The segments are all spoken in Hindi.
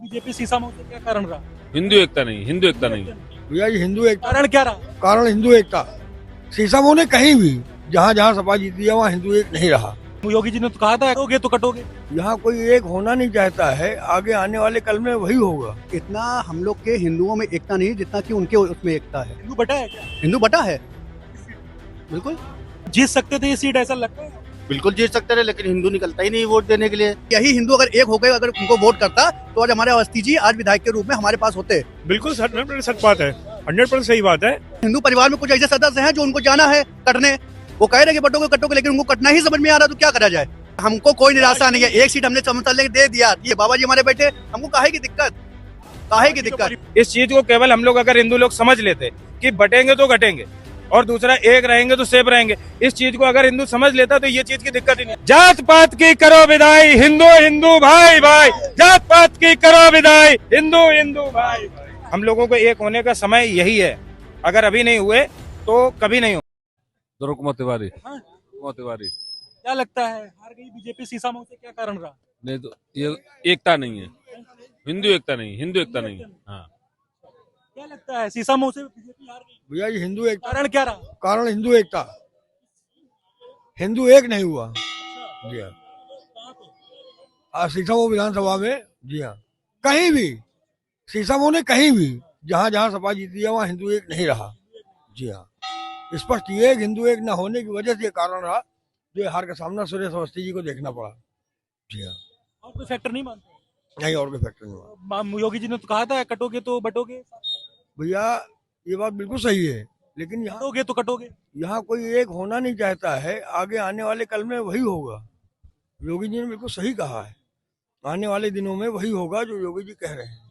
बीजेपी सीसा मऊ से क्या कारण रहा? हिंदू एकता नहीं, हिंदू एकता नहीं। भैया ये हिंदू एकता, कारण क्या रहा? कारण हिंदू एकता। सीसामऊ ने कहीं भी जहाँ जहाँ सपा जीती है वहाँ हिंदू एक नहीं रहा। योगी जी ने तो कहा था कटोगे तो कटोगे। यहाँ कोई एक होना नहीं चाहता है, आगे आने वाले कल में वही होगा। इतना हम लोग के हिंदुओं में एकता नहीं जितना कि उनके उसमें एकता है। हिंदू बटा है क्या? हिंदू बटा है, बिल्कुल जीत सकते थे ये सीट, ऐसा लगता है? बिल्कुल जीत सकते थे, लेकिन हिंदू निकलता ही नहीं वोट देने के लिए। यही हिंदू अगर एक होकर अगर उनको वोट करता तो आज हमारे अवस्थी जी आज विधायक के रूप में हमारे पास होते। बिल्कुल 100% सच बात है, 100% सही बात है। हिंदू परिवार में कुछ ऐसे सदस्य हैं जो उनको जाना है कटने, वो कह रहे कि बटोगे कटोगे, लेकिन उनको कटना ही समझ में आ रहा, तो क्या करा जाए। हमको कोई निराशा नहीं है, एक सीट हमने समझ दे दिया, ये बाबा जी हमारे बैठे, हमको काहे की दिक्कत, काहे की दिक्कत। इस चीज को केवल हम लोग अगर हिंदू लोग समझ लेते कि बटेंगे तो घटेंगे और दूसरा एक रहेंगे तो सेफ रहेंगे, इस चीज को अगर हिंदू समझ लेता तो ये चीज की दिक्कत ही नहीं। जात पात की करो विदाई, हिंदू हिंदू भाई भाई, जात पात की करो विदाई, हिंदू हिंदू भाई भाई। हम लोगों को एक होने का समय यही है, अगर अभी नहीं हुए तो कभी नहीं हो। द्रौपदी तिवारी, हाँ? तिवारी। क्या लगता है हार गई बीजेपी सीसा मऊ से, क्या कारण रहा? नहीं तो ये एकता नहीं है, हिंदू एकता नहीं, हिंदू एकता नहीं। हाँ, क्या लगता है सीसा मऊ से बीजेपी हार गई? भैया ये हिंदू एकता, कारण क्या रहा? कारण हिंदू एकता। हिंदू एक नहीं हुआ। जी हाँ, सीसामऊ विधानसभा में, जी हाँ, कहीं भी सीसामऊ ने कहीं भी जहाँ जहाँ सपा जीती है वहाँ हिंदू एक नहीं रहा। जी हाँ, स्पष्ट ये हिंदू एक न होने की वजह से ये कारण रहा जो हार का सामना सुरेश अवस्थी जी को देखना पड़ा। जी हाँ, और कोई फैक्टर नहीं मानते? नहीं और कोई फैक्टर नहीं हुआ। योगी जी ने तो कहा था कटोगे तो बटोगे, भैया ये बात बिल्कुल सही है, लेकिन यहाँ कटोगे तो कटोगे। यहाँ कोई एक होना नहीं चाहता है, आगे आने वाले कल में वही होगा। योगी जी ने बिल्कुल सही कहा है, आने वाले दिनों में वही होगा जो योगी जी कह रहे हैं।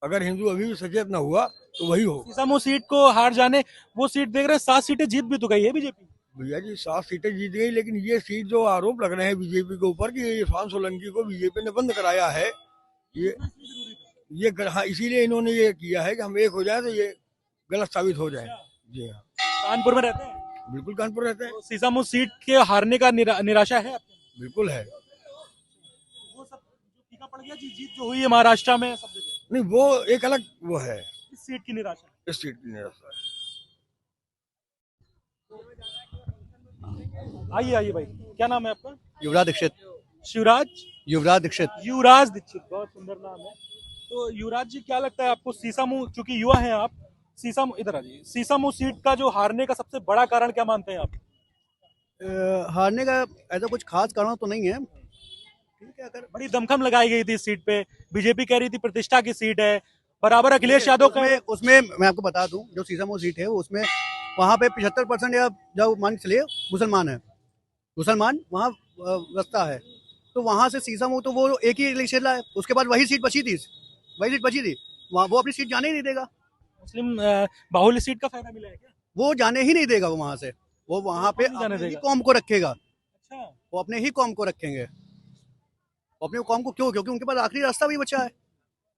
अगर हिंदू अभी भी सचेत न हुआ तो वही होगा। सीसा मऊ सीट को हार जाने, वो सीट देख रहे हैं 7 सीटें जीत भी तो गई है बीजेपी। भैया जी 7 सीटें जीत गई, लेकिन ये सीट जो आरोप लग रहे हैं बीजेपी के ऊपर कि इरफान सोलंकी को बीजेपी ने बंद कराया है, ये हाँ, इसीलिए इन्होंने ये किया है कि हम एक हो जाए तो ये गलत साबित हो जाए। जी हाँ, कानपुर में रहते हैं, बिल्कुल कानपुर रहते हैं, तो सीसा मऊ सीट के हारने का निराशा है आपको? बिल्कुल है। वो सब जो फीका पड़ गया, जीत जो हुई है महाराष्ट्र में सब जगह, नहीं वो एक अलग वो है, इस सीट की निराशा। इस सीट की निराशा है। आइए आइए भाई, क्या नाम है आपका? युवराज दीक्षित, शिवराज, युवराज दीक्षित। युवराज दीक्षित, बहुत सुंदर नाम है। तो युवराज जी क्या लगता है आपको, सीसा मऊ, चूंकि युवा हैं आप, सीसा मऊ, इधर आ जाइए, सीसा मऊ सीट का जो हारने का सबसे बड़ा कारण क्या मानते हैं आप? हारने का ऐसा कुछ खास कारण तो नहीं है, ठीक है। अगर बड़ी दमखम लगाई गई थी इस सीट पे, बीजेपी कह रही थी प्रतिष्ठा की सीट है, बराबर अखिलेश यादव का। उसमें मैं आपको बता दूं, जो सीसामऊ सीट है उसमें वहाँ पे 75% या जो मान के चलिए मुसलमान है, मुसलमान वहाँ बसता है, तो वहाँ से सीसामऊ तो वो एक ही इलेक्शन है, उसके बाद वही सीट बची थी, वहाँ वो अपनी सीट जाने ही नहीं देगा। मुस्लिम बाहुल्य सीट का फायदा मिला है क्या? वो जाने ही नहीं देगा, वो वहाँ से, वो वहाँ पे नहीं जाने अपने ही देगा। कौम को रखेगा, अच्छा, वो अपने ही कौम को रखेंगे। वो अपने कौम को क्यों? क्योंकि उनके पास आखिरी रास्ता भी बचा है,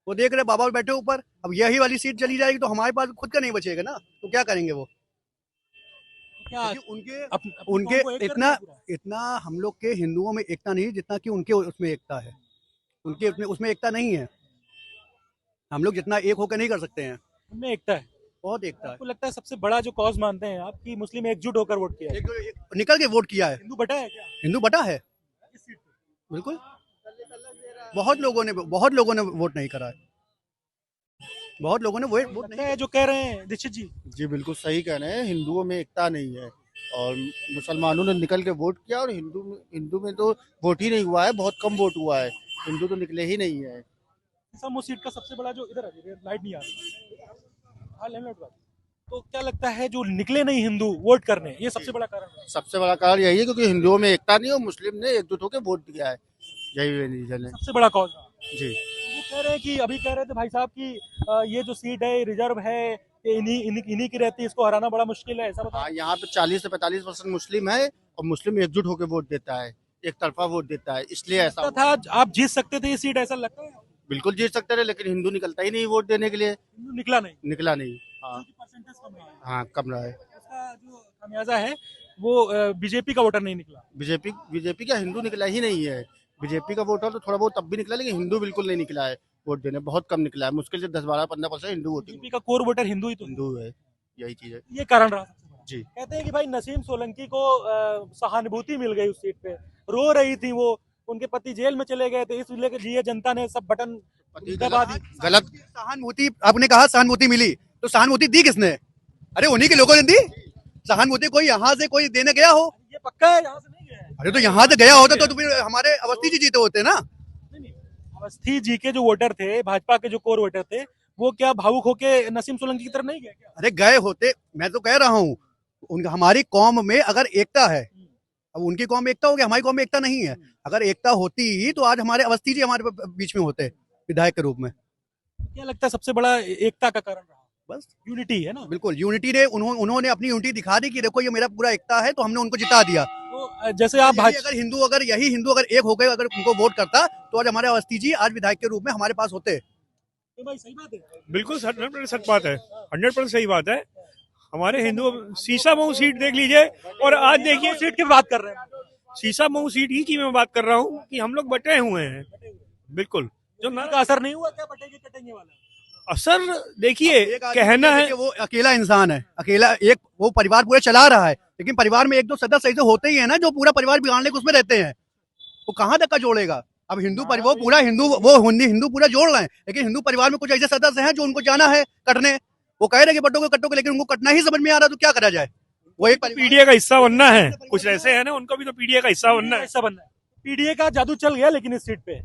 वो देख रहे बाबा बैठे ऊपर, अब यही वाली सीट चली जाएगी तो हमारे पास खुद का नहीं बचेगा ना, तो क्या करेंगे वो। क्या क्योंकि उनके अपनी उनके कौम को एक कर इतना दिया पूरा? इतना हम लोग के हिंदुओं में एकता नहीं जितना कि उनके उसमें एकता है, उनके उसमें एकता नहीं है। हम लोग जितना एक होकर नहीं कर सकते हैं, उनमें एकता है। बहुत एकता है। आपको लगता है सबसे बड़ा जो कॉज मानते हैं आप कि मुस्लिम एकजुट होकर वोट किया है? एक निकल के वोट किया है, हिंदू बटा है क्या हिंदू बटा है, इस सीट पे? बिल्कुल। बहुत लोगों ने वोट नहीं करा है, बहुत लोगों ने वोट लगता नहीं। है जो कह रहे हैं दीक्षित जी? जी बिल्कुल सही कह रहे हैं, हिंदुओं में एकता नहीं है और मुसलमानों ने निकल के वोट किया और हिंदू में तो वोट ही नहीं हुआ है, बहुत कम वोट हुआ है, हिंदू तो निकले ही नहीं है। सीसा मऊ सीट का सबसे बड़ा जो, इधर आ जाइए, लाइट नहीं आ रही, हाँ लाइट लौटवा दो। तो क्या लगता है जो निकले नहीं हिंदू वोट करने, ये सबसे बड़ा कारण है? सबसे बड़ा कारण यही है क्योंकि हिंदुओं में एकता नहीं और मुस्लिम ने एकजुट होकर वोट दिया है, यही रीजन है। सबसे बड़ा कॉज जी, वो कह रहे हैं कि अभी कह रहे थे भाई साहब कि ये जो सीट है रिजर्व है, ये इन्हीं की रहती है, इसको हराना बड़ा मुश्किल है, ऐसा बता। हाँ यहाँ पे 40 से 45% मुस्लिम है और मुस्लिम एकजुट होकर वोट देता है, एक तरफा वोट देता है, इसलिए ऐसा था आप जीत सकते थे ये सीट, ऐसा लगता है? बिल्कुल जीत सकते थे, लेकिन हिंदू निकलता ही नहीं वोट देने के लिए, हिंदू निकला नहीं, निकला नहीं। हाँ क्योंकि परसेंटेज कम रहा है। हाँ कम रहा है। उसका जो खामियाजा है वो बीजेपी का वोटर नहीं निकला। बीजेपी का हिंदू निकला ही नहीं है, बीजेपी का वोटर तो थोड़ा बहुत तब भी निकला, लेकिन हिंदू बिल्कुल नहीं निकला है, वोट देने, बहुत कम निकला है, मुश्किल से 10-12-15% हिंदू वोटिंग यूपी का कोर वोटर हिंदू ही तो है। हिंदू है, यही चीज है ये कारण रहा सबसे बड़ा। जी। कहते हैं कि भाई नसीम सोलंकी को सहानुभूति मिल गई उस सीट पे, रो रही थी वो, उनके पति जेल में चले गए थे, इस लिए जनता ने सब बटन दबा दी। गलत सहानुभूति, आपने कहा सहानुभूति मिली, तो सहानुभूति दी किसने? अरे उन्हीं के लोगों ने दी सहानुभूति। कोई यहाँ से कोई देने गया हो? ये पक्का है, यहाँ से नहीं गया है। अरे तो यहाँ से गया होता तो फिर हमारे अवस्थी जी जीते होते ना। नहीं, नहीं। अवस्थी जी के जो वोटर थे, भाजपा के जो कोर वोटर थे, वो क्या भावुक होके नसीम सोलंकी की तरफ नहीं गए क्या? अरे गए होते, मैं तो कह रहा हूँ हमारी कौम में अगर एकता है, अब उनकी कौम में एकता हो गया, हमारी कौम में एकता नहीं है। अगर एकता होती ही तो आज हमारे अवस्थी जी हमारे बीच में होते विधायक के रूप में। क्या लगता है सबसे बड़ा एकता का कारण रहा? बस यूनिटी है ना। बिल्कुल यूनिटी ने उन्होंने अपनी यूनिटी दिखा दी कि देखो ये मेरा पूरा एकता है, तो हमने उनको जिता दिया। तो जैसे आप यही हिंदू अगर एक हो गए, अगर उनको वोट करता तो आज हमारे अवस्थी जी आज विधायक के रूप में हमारे पास होते। तो भाई सही बात है। बिल्कुल 100% सच बात है, 100% सही बात है। हमारे हिंदू सीसा मऊ सीट देख लीजिए, और आज देखिए सीट की बात कर रहे हैं। सीसा मऊ सीट ही की मैं बात कर रहा हूँ कि हम लोग बटे हुए हैं। बिल्कुल, जो ना का असर नहीं हुआ क्या बटेंगे कटेंगे वाला? असर देखिए, कहना है वो अकेला इंसान है, अकेला एक वो परिवार पूरा चला रहा है, लेकिन परिवार में एक दो सदस्य ऐसे होते ही है ना जो पूरा परिवार बिगाड़ने के उसमें रहते हैं। वो कहाँ तक का जोड़ेगा? अब हिंदू परिवार पूरा हिंदू पूरा जोड़ रहे हैं, लेकिन हिंदू परिवार में कुछ ऐसे सदस्य हैं जो उनको जाना है कटने। वो कह रहे हैं कि कटोगे, लेकिन उनको कटना ही समझ में आ रहा है, तो क्या करा जाए? वो एक पीडीए का हिस्सा बनना है, कुछ ऐसे है ना, उनको भी तो पीडीए का हिस्सा बनना है। ऐसा बनना है। पीडीए का जादू चल गया लेकिन इस सीट पे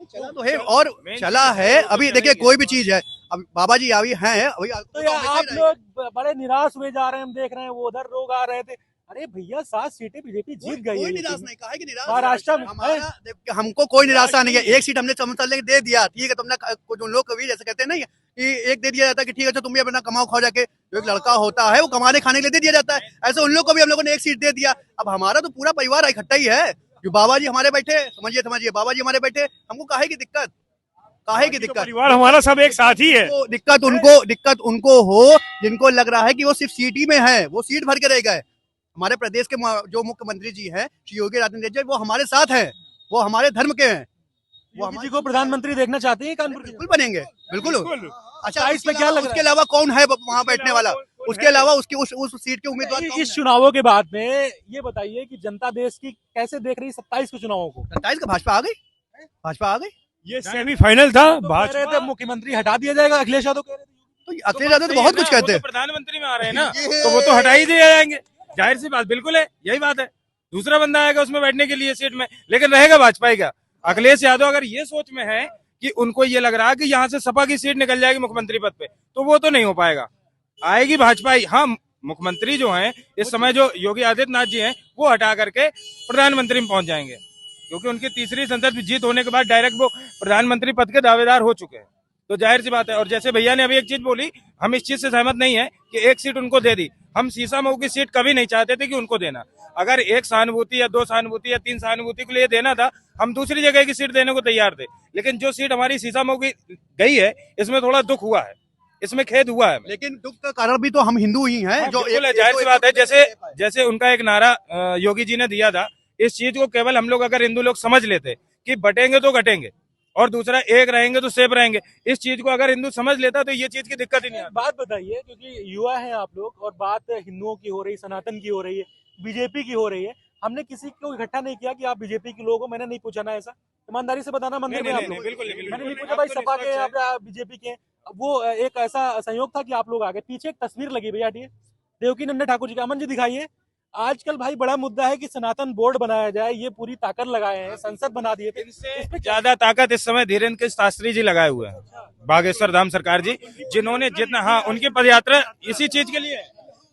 चला तो है, और चला है। अभी देखिए कोई भी चीज है, अब बाबा जी अभी हैं, अभी तो यार आप लोग बड़े निराश हुए जा रहे हैं, हम देख रहे हैं वो उधर लोग आ रहे थे। अरे भैया 7 सीटें बीजेपी जीत गई कोई है। निराश नहीं, कहा है कि निराश महाराष्ट्र में हमारा हमको कोई निराशा नहीं है। एक सीट हमने समझ दे दिया, ठीक है। तुमने कुछ उन लोग को भी जैसे कहते हैं ना कि एक दे दिया जाता है कि ठीक है, तो तुम भी अपना कमाओ खाओ जाके। जो एक लड़का होता है वो कमाने खाने के लिए दे दिया जाता है, ऐसे उन लोग को भी हम लोगों ने एक सीट दे दिया। अब हमारा तो पूरा परिवार इकट्ठा ही है। जो बाबा जी हमारे बैठे, समझिए बाबा जी हमारे बैठे, हमको काहे की दिक्कत? परिवार हमारा सब एक साथ ही है। दिक्कत उनको हो जिनको लग रहा है कि वो सिर्फ सीट ही में है, वो सीट भर के रह गए। हमारे प्रदेश के जो मुख्यमंत्री जी हैं श्री योगी आदित्यनाथ जी, वो हमारे साथ हैं, वो हमारे धर्म के हैं। वो योगी जी को प्रधानमंत्री देखना चाहते हैं कानपुर के? बिल्कुल बनेंगे, बिल्कुल। अच्छा, इसमें क्या लग रहा है? उसके अलावा कौन है वहाँ बैठने वाला? उसके अलावा उसकी उस सीट के उम्मीदवार कौन इस है? चुनावों के बाद में ये बताइए कि जनता देश की कैसे देख रही है 27 के चुनावों को? 27 का भाजपा आ गई, भाजपा आ गई। ये सेमीफाइनल था। तो कह रहे थे मुख्यमंत्री हटा दिया जाएगा, अखिलेश यादव कह रहे थे। तो अखिलेश यादव तो बहुत कुछ कहते हैं। प्रधानमंत्री में आ रहे हैं ना, तो वो तो हटा ही दिए जाएंगे, जाहिर सी बात, बिल्कुल है, यही बात है। दूसरा बंदा आएगा उसमें बैठने के लिए सीट में, लेकिन रहेगा भाजपा ही का। अखिलेश यादव अगर ये सोच में है कि उनको ये लग रहा है कि यहाँ से सपा की सीट निकल जाएगी मुख्यमंत्री पद पे, तो वो तो नहीं हो पाएगा, आएगी भाजपा ही। हाँ, मुख्यमंत्री जो हैं इस समय जो योगी आदित्यनाथ जी हैं, वो हटा करके प्रधानमंत्री में पहुंच जाएंगे, क्योंकि उनकी तीसरी संसद में जीत होने के बाद डायरेक्ट वो प्रधानमंत्री पद के दावेदार हो चुके हैं। तो जाहिर सी बात है। और जैसे भैया ने अभी एक चीज बोली, हम इस चीज से सहमत नहीं है कि एक सीट उनको दे दी। हम सीसा मऊ की सीट कभी नहीं चाहते थे कि उनको देना। अगर एक सहानुभूति या 2 सहानुभूति या 3 सहानुभूति के लिए देना था, हम दूसरी जगह की सीट देने को तैयार थे। लेकिन जो सीट हमारी सीसा मऊ की गई है, इसमें थोड़ा दुख हुआ है, इसमें खेद हुआ है। लेकिन दुख का कारण भी तो हम हिंदू ही हैं। जो जाहिर सी बात है, जैसे उनका एक नारा योगी जी ने दिया था, इस चीज को केवल हम लोग अगर हिंदू लोग समझ लेते कि बटेंगे तो घटेंगे, और दूसरा एक रहेंगे तो सेफ रहेंगे, इस चीज को अगर हिंदू समझ लेता तो ये चीज की दिक्कत ही नहीं आती। बात बताइए, क्योंकि युवा हैं आप लोग और बात हिंदुओं की हो रही, सनातन की हो रही है, बीजेपी की हो रही है। हमने किसी को इकट्ठा नहीं किया कि आप बीजेपी के लोग हो, मैंने नहीं पूछा ना, ऐसा ईमानदारी से बताना मंदिर में आप लोग। मैंने नहीं पूछा भाई सपा के आप बीजेपी के। वो एक ऐसा संयोग था कि आप लोग आ गए। पीछे एक तस्वीर लगी भैया, देवकी नंदन ठाकुर जी का। अमन जी दिखाइए। आजकल भाई बड़ा मुद्दा है कि सनातन बोर्ड बनाया जाए, ये पूरी ताकत लगाए हैं, संसद बना दिए थे। इनसे ज्यादा ताकत इस समय धीरेन्द्र शास्त्री जी लगाए हुए हैं, बागेश्वर धाम सरकार जी, जिन्होंने जितना, हाँ, उनकी पदयात्रा इसी चीज के लिए है।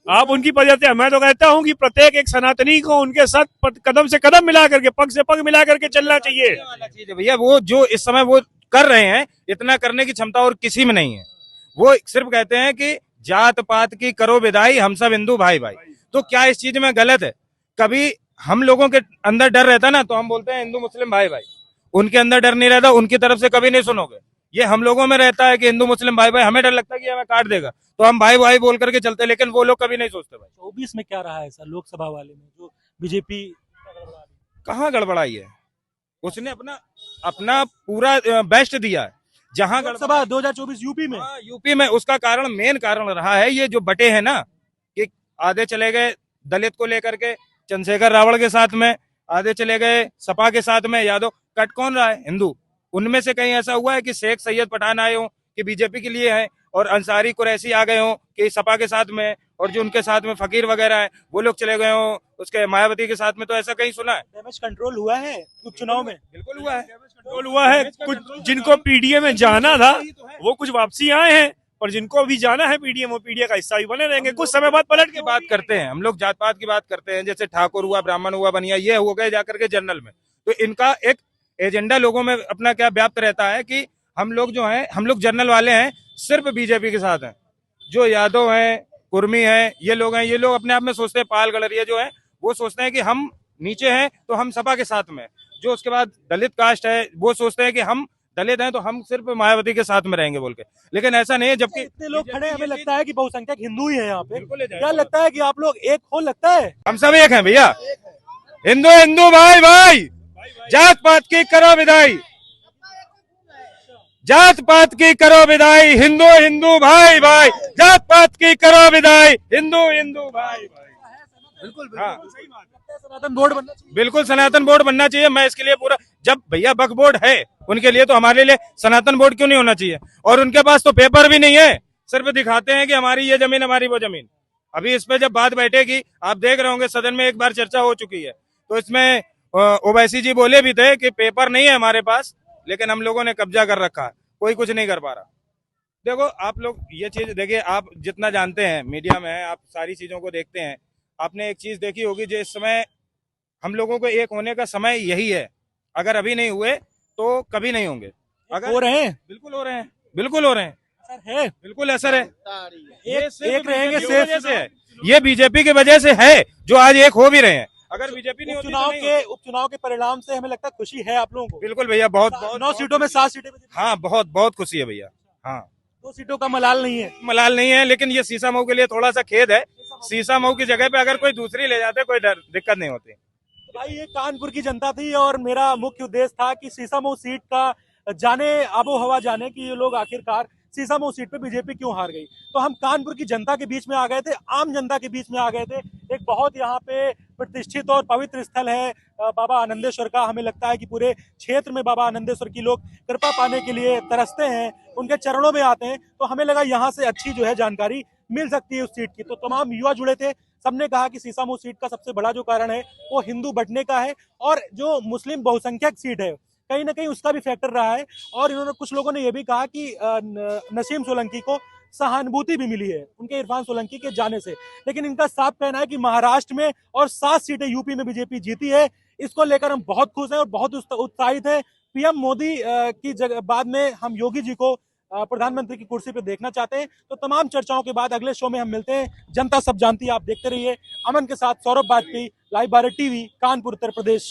आप उनकी पदयात्रा, मैं तो कहता हूँ कि प्रत्येक एक सनातनी को उनके साथ कदम से कदम मिला करके, पग से पग मिला करके चलना चाहिए। चीज है भैया, वो जो इस समय वो कर रहे हैं, इतना करने की क्षमता और किसी में नहीं है। वो सिर्फ कहते हैं कि जात पात की करो विदाई, हम सब हिंदू भाई भाई। तो क्या इस चीज में गलत है? कभी हम लोगों के अंदर डर रहता ना, तो हम बोलते हैं हिंदू मुस्लिम भाई भाई, उनके अंदर डर नहीं रहता, उनकी तरफ से कभी नहीं सुनोगे। ये हम लोगों में रहता है कि हिंदू मुस्लिम भाई भाई, हमें डर लगता है कि हमें काट देगा, तो हम भाई भाई बोल करके चलते हैं, लेकिन वो लोग कभी नहीं सोचते। भाई 24 में क्या रहा है ऐसा लोकसभा वाले में जो बीजेपी कहाँ गड़बड़ाई है? उसने अपना पूरा बेस्ट दिया है। जहां लोकसभा 2024 यूपी में। हाँ, यूपी में उसका कारण, मेन कारण रहा है ये जो बटे हैं ना, कि आधे चले गए दलित को लेकर के चंद्रशेखर रावण के साथ में, आधे चले गए सपा के साथ में, यादव। कट कौन रहा है? हिंदू। उनमें से कहीं ऐसा हुआ है कि शेख सैयद पठान आए हो कि बीजेपी के लिए हैं, और अंसारी कुरैशी आ गए हो कि सपा के साथ में, और जो उनके साथ में फकीर वगैरह है वो लोग चले गए हो उसके मायावती के साथ में? तो ऐसा कहीं सुना है? डैमेज कंट्रोल हुआ है उपचुनाव में? बिल्कुल हुआ है। कंट्रोल हुआ है। कुछ जिनको पीडीए में जाना था वो कुछ वापसी आए हैं, और जिनको अभी जाना है पीडीए, वो पीडीए का हिस्सा भी बने रहेंगे। कुछ समय बाद पलट की बात करते हैं हम लोग, जात पात की बात करते हैं, जैसे ठाकुर हुआ, ब्राह्मण हुआ, बनिया, ये हो गए जाकर के जनरल में। तो इनका एक एजेंडा लोगों में अपना क्या व्याप्त रहता है कि हम लोग जो हैं, हम लोग जनरल वाले हैं, सिर्फ बीजेपी के साथ हैं। जो यादव हैं, कुर्मी हैं, ये लोग हैं, ये लोग अपने आप में सोचते हैं, पाल गडरिया जो है वो सोचते हैं कि हम नीचे हैं तो हम सपा के साथ में। जो उसके बाद दलित कास्ट है वो सोचते हैं कि हम दलित हैं तो हम सिर्फ मायावती के साथ में रहेंगे बोल के। लेकिन ऐसा नहीं है। जबकि इतने लोग खड़े, हमें लगता है कि बहुसंख्यक हिंदू ही है यहाँ पे। बिल्कुल है। क्या लगता है कि आप लोग एक हो? लगता है हम सब एक हैं भैया। हिंदू हिंदू भाई भाई, जात पात की करो विदाई, जात पात की करो विदाई, हिंदू हिंदू भाई भाई, जात पात की करो विदाई, हिंदू हिंदू भाई भाई। बिल्कुल हाँ, सनातन बोर्ड बनना चाहिए। बिल्कुल सनातन बोर्ड बनना चाहिए। मैं इसके लिए पूरा, जब भैया वक्फ बोर्ड है उनके लिए, तो हमारे लिए सनातन बोर्ड क्यों नहीं होना चाहिए? और उनके पास तो पेपर भी नहीं है, सिर्फ दिखाते हैं कि हमारी ये जमीन, हमारी वो जमीन। अभी इस पे जब बात बैठेगी, आप देख रहे होंगे सदन में एक बार चर्चा हो चुकी है, तो इसमें ओवैसी जी बोले भी थे कि पेपर नहीं है हमारे पास, लेकिन हम लोगों ने कब्जा कर रखा है, कोई कुछ नहीं कर पा रहा। देखो आप लोग ये चीज देखिए, आप जितना जानते हैं, मीडिया में है, आप सारी चीजों को देखते हैं। आपने एक चीज देखी होगी, जो इस समय हम लोगों को एक होने का समय यही है। अगर अभी नहीं हुए तो कभी नहीं होंगे। अगर हो रहे हैं, बिल्कुल हो रहे हैं, बिल्कुल हो रहे हैं, असर है, बिल्कुल असर है। एक रहेंगे BJP की वजह से है, ये बीजेपी की वजह से है जो आज एक हो भी रहे हैं। अगर बीजेपी नहीं होती तो नहीं होती। उपचुनाव के परिणाम से हमें लगता है खुशी है आप लोगों को। बिल्कुल भैया, बहुत बहुत 9 सीटों में 7 सीटें। हाँ, बहुत बहुत खुशी है भैया। हाँ, 2 सीटों का मलाल नहीं है। मलाल नहीं है, लेकिन ये सीसा मऊ के लिए थोड़ा सा खेद है। सीसा मऊ की जगह पे अगर कोई दूसरी ले जाते कोई दिक्कत नहीं होती। भाई ये कानपुर की जनता थी, और मेरा मुख्य उद्देश्य था कि सीसामऊ सीट का जाने, आबो हवा जाने कि ये लोग आखिरकार सीसामऊ सीट पे बीजेपी क्यों हार गई। तो हम कानपुर की जनता के बीच में आ गए थे, आम जनता के बीच में आ गए थे। एक बहुत यहाँ पे प्रतिष्ठित और पवित्र स्थल है बाबा आनंदेश्वर का। हमें लगता है कि पूरे क्षेत्र में बाबा आनंदेश्वर की लोग कृपा पाने के लिए तरसते हैं, उनके चरणों में आते हैं। तो हमें लगा यहाँ से अच्छी जो है जानकारी मिल सकती है उस सीट की। तो तमाम युवा जुड़े थे, सबने कहा कि सीसामऊ सीट का सबसे बड़ा जो कारण है वो हिंदू बंटने का है, और जो मुस्लिम बहुसंख्यक सीट है कहीं ना कहीं उसका भी फैक्टर रहा है। और इन्होंने, कुछ लोगों ने यह भी कहा कि नसीम सोलंकी को सहानुभूति भी मिली है उनके इरफान सोलंकी के जाने से। लेकिन इनका साफ कहना है कि महाराष्ट्र में और 7 सीटें यूपी में बीजेपी जीती है। इसको लेकर हम बहुत खुश हैं और बहुत उत्साहित हैं। पीएम मोदी की जगह बाद में हम योगी जी को प्रधानमंत्री की कुर्सी पे देखना चाहते हैं। तो तमाम चर्चाओं के बाद अगले शो में हम मिलते हैं। जनता सब जानती है, आप देखते रहिए। अमन के साथ सौरभ बाजपेयी, लाइव भारत टीवी, कानपुर, उत्तर प्रदेश।